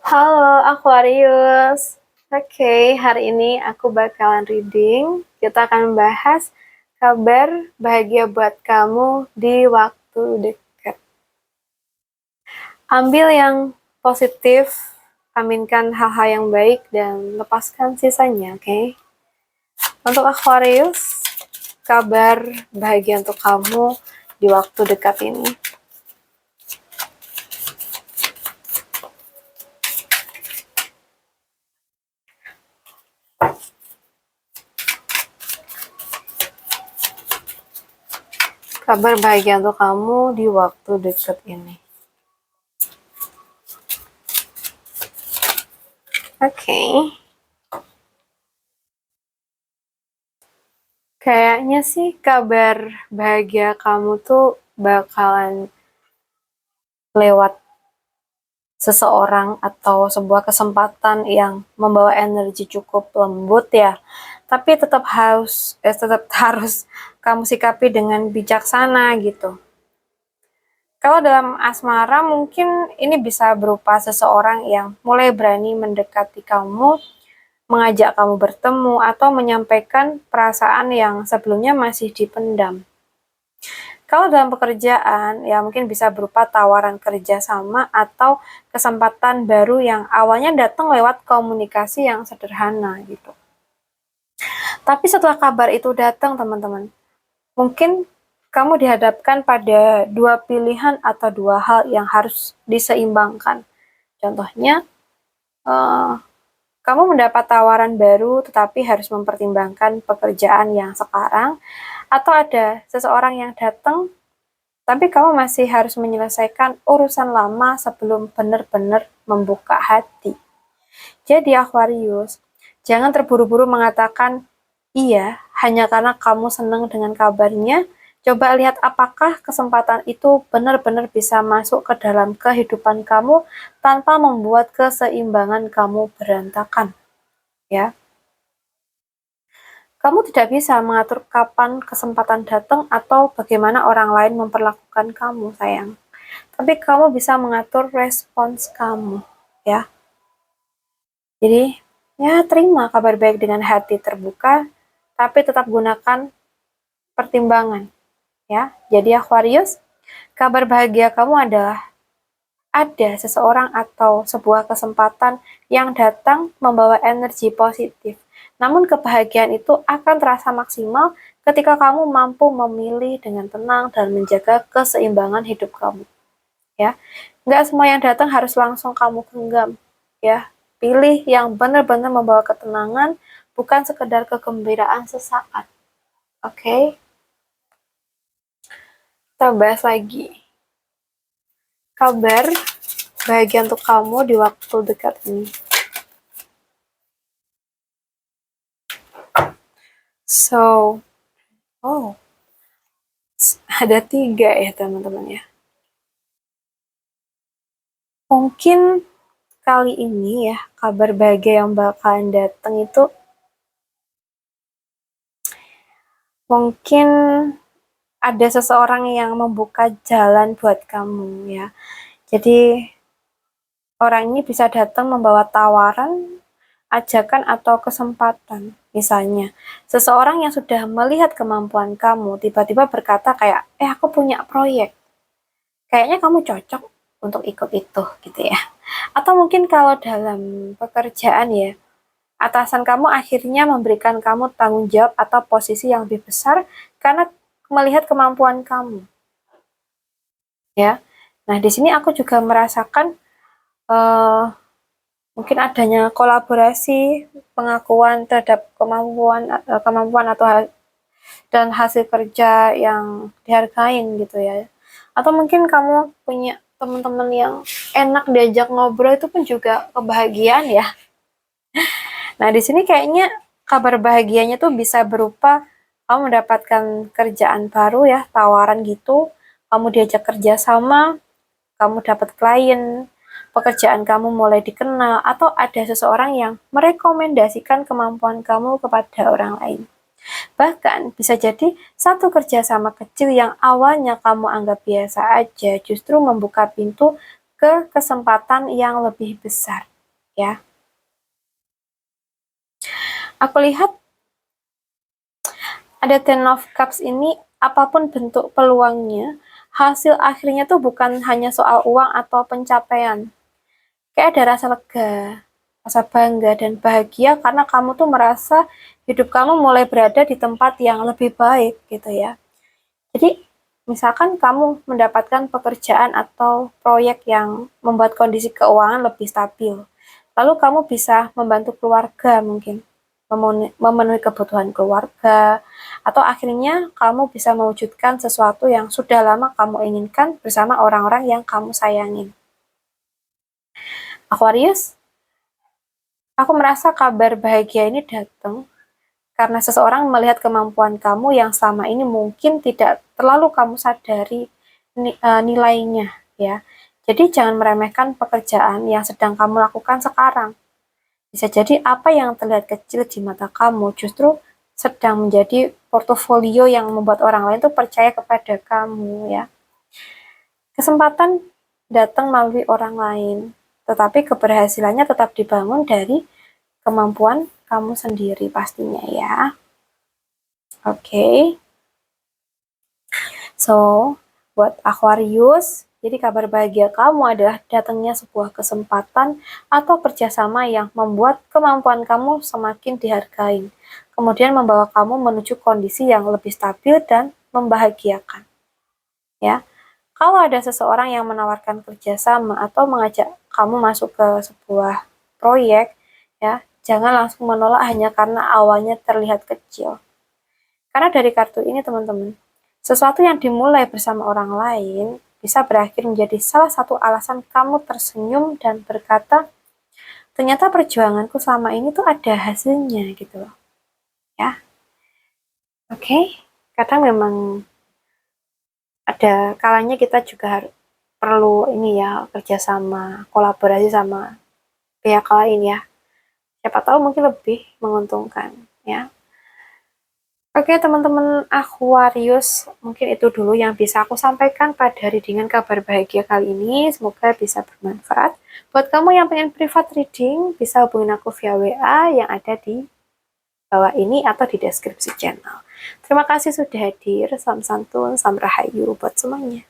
Halo Aquarius. Oke, hari ini aku bakalan reading. Kita akan bahas kabar bahagia buat kamu di waktu dekat. Ambil yang positif, aminkan hal-hal yang baik, dan lepaskan sisanya, oke? Untuk Aquarius, kabar bahagia untuk kamu di waktu dekat ini. Kabar bahagia untuk kamu di waktu dekat ini. Oke. Kayaknya sih kabar bahagia kamu tuh bakalan lewat seseorang atau sebuah kesempatan yang membawa energi cukup lembut ya. Tapi tetap harus kamu sikapi dengan bijaksana gitu. Kalau dalam asmara mungkin ini bisa berupa seseorang yang mulai berani mendekati kamu, mengajak kamu bertemu, atau menyampaikan perasaan yang sebelumnya masih dipendam. Kalau dalam pekerjaan, ya mungkin bisa berupa tawaran kerja sama atau kesempatan baru yang awalnya datang lewat komunikasi yang sederhana gitu. Tapi setelah kabar itu datang, teman-teman, mungkin kamu dihadapkan pada dua pilihan atau dua hal yang harus diseimbangkan. Contohnya, kamu mendapat tawaran baru tetapi harus mempertimbangkan pekerjaan yang sekarang, atau ada seseorang yang datang tapi kamu masih harus menyelesaikan urusan lama sebelum benar-benar membuka hati. Jadi Aquarius, jangan terburu-buru mengatakan iya hanya karena kamu senang dengan kabarnya. Coba lihat apakah kesempatan itu benar-benar bisa masuk ke dalam kehidupan kamu tanpa membuat keseimbangan kamu berantakan. Ya. Kamu tidak bisa mengatur kapan kesempatan datang atau bagaimana orang lain memperlakukan kamu, sayang. Tapi kamu bisa mengatur respons kamu, ya. Jadi, ya terima kabar baik dengan hati terbuka, tapi tetap gunakan pertimbangan, ya. Jadi Aquarius, kabar bahagia kamu adalah ada seseorang atau sebuah kesempatan yang datang membawa energi positif. Namun kebahagiaan itu akan terasa maksimal ketika kamu mampu memilih dengan tenang dan menjaga keseimbangan hidup kamu. Ya, nggak semua yang datang harus langsung kamu genggam. Ya, pilih yang benar-benar membawa ketenangan, bukan sekedar kegembiraan sesaat. Oke? Kita bahas lagi. Kabar bahagia untuk kamu di waktu dekat ini. So, ada 3 ya teman-teman ya. Mungkin kali ini ya, kabar bahagia yang bakalan datang itu mungkin ada seseorang yang membuka jalan buat kamu ya. Jadi orang ini bisa datang membawa tawaran, ajakan, atau kesempatan. Misalnya, seseorang yang sudah melihat kemampuan kamu tiba-tiba berkata kayak, aku punya proyek. Kayaknya kamu cocok untuk ikut itu gitu ya. Atau mungkin kalau dalam pekerjaan ya, atasan kamu akhirnya memberikan kamu tanggung jawab atau posisi yang lebih besar karena melihat kemampuan kamu. Ya. Nah, di sini aku juga merasakan mungkin adanya kolaborasi, pengakuan terhadap kemampuan atau dan hasil kerja yang dihargain gitu ya. Atau mungkin kamu punya teman-teman yang enak diajak ngobrol, itu pun juga kebahagiaan ya. Nah, di sini kayaknya kabar bahagianya tuh bisa berupa kamu mendapatkan kerjaan baru ya, tawaran gitu, kamu diajak kerja sama, kamu dapat klien, pekerjaan kamu mulai dikenal, atau ada seseorang yang merekomendasikan kemampuan kamu kepada orang lain. Bahkan bisa jadi satu kerjasama kecil yang awalnya kamu anggap biasa aja justru membuka pintu ke kesempatan yang lebih besar. ya. Aku lihat ada Ten of Cups ini, apapun bentuk peluangnya, hasil akhirnya tuh bukan hanya soal uang atau pencapaian. Kayak ada rasa lega, rasa bangga dan bahagia karena kamu tuh merasa hidup kamu mulai berada di tempat yang lebih baik gitu ya. Jadi misalkan kamu mendapatkan pekerjaan atau proyek yang membuat kondisi keuangan lebih stabil. Lalu kamu bisa membantu keluarga mungkin, memenuhi kebutuhan keluarga, atau akhirnya kamu bisa mewujudkan sesuatu yang sudah lama kamu inginkan bersama orang-orang yang kamu sayangin. Aquarius, aku merasa kabar bahagia ini datang karena seseorang melihat kemampuan kamu yang selama ini mungkin tidak terlalu kamu sadari nilainya, ya. Jadi jangan meremehkan pekerjaan yang sedang kamu lakukan sekarang. Bisa jadi apa yang terlihat kecil di mata kamu justru sedang menjadi portofolio yang membuat orang lain tuh percaya kepada kamu, ya. Kesempatan datang melalui orang lain, tetapi keberhasilannya tetap dibangun dari kemampuan kamu sendiri pastinya ya. Oke. So, buat Aquarius, jadi kabar bahagia kamu adalah datangnya sebuah kesempatan atau kerjasama yang membuat kemampuan kamu semakin dihargai, kemudian membawa kamu menuju kondisi yang lebih stabil dan membahagiakan. Ya, kalau ada seseorang yang menawarkan kerjasama atau mengajak kamu masuk ke sebuah proyek, ya, jangan langsung menolak hanya karena awalnya terlihat kecil. Karena dari kartu ini teman-teman, sesuatu yang dimulai bersama orang lain bisa berakhir menjadi salah satu alasan kamu tersenyum dan berkata, ternyata perjuanganku selama ini tuh ada hasilnya gitu loh. Ya. Oke. Kadang memang ada kalanya kita juga perlu ini ya, kerjasama, kolaborasi sama pihak lain ya. Siapa tahu mungkin lebih menguntungkan ya. Oke teman-teman Aquarius, mungkin itu dulu yang bisa aku sampaikan pada readingan kabar bahagia kali ini. Semoga bisa bermanfaat. Buat kamu yang pengen private reading, bisa hubungin aku via WA yang ada di bawah ini atau di deskripsi channel. Terima kasih sudah hadir. Salam santun, salam rahayu buat semuanya.